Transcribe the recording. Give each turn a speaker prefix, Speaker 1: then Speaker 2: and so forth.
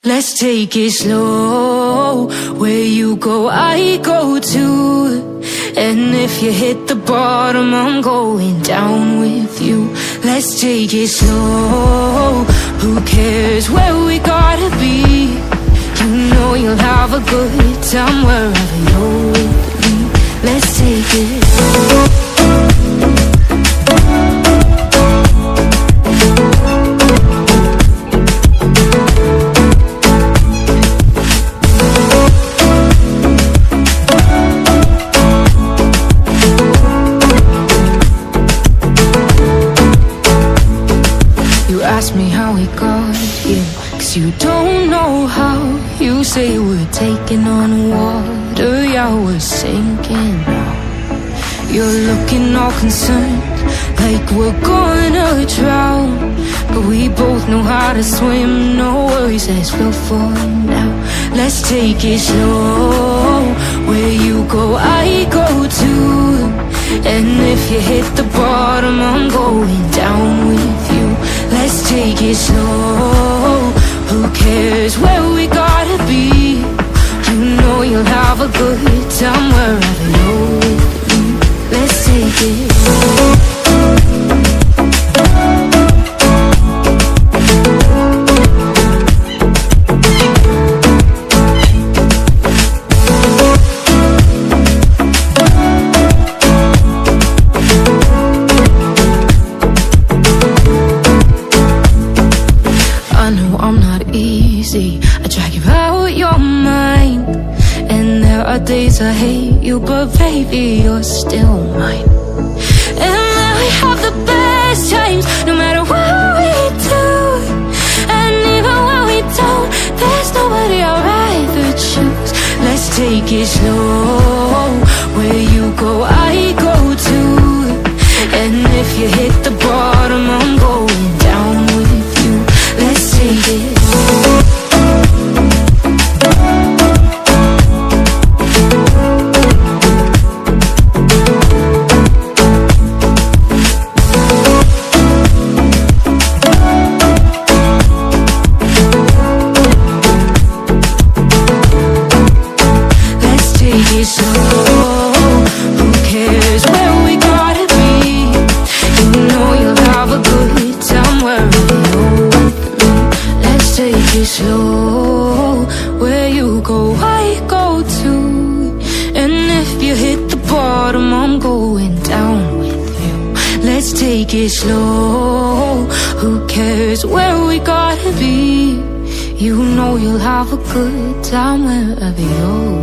Speaker 1: Let's take it slow. Where you go, I go too. And if you hit the bottom, I'm going down with you. Let's take it slow. Who cares where we gotta be? You know you'll have a good time wherever you're with me. Let's take it slow. Ask me how we got here, 'cause you don't know how. You say we're taking on water, yeah, we're sinking now. You're looking all concerned, like we're gonna drown. But we both know how to swim, no worries as we'll fall now. Let's take it slow. Where you go, I go too. And if you hit the bottom, I'm going down with you. Let's take it slow. Who cares where we gotta be? You know you'll have a good time wherever you're with me. Let's take it slow. I drag you out your mind, and there are days I hate you, but baby, you're still mine. And we have the best times, no matter what we do. And even when we don't, there's nobody I'd rather choose. Let's take it slow. Where you go, I go too. And if you hit the bottom, I'm going down with you. Let's take it slow. Slow, where you go, I go too. And if you hit the bottom, I'm going down with you. Let's take it slow. Who cares where we gotta be? You know you'll have a good time wherever you're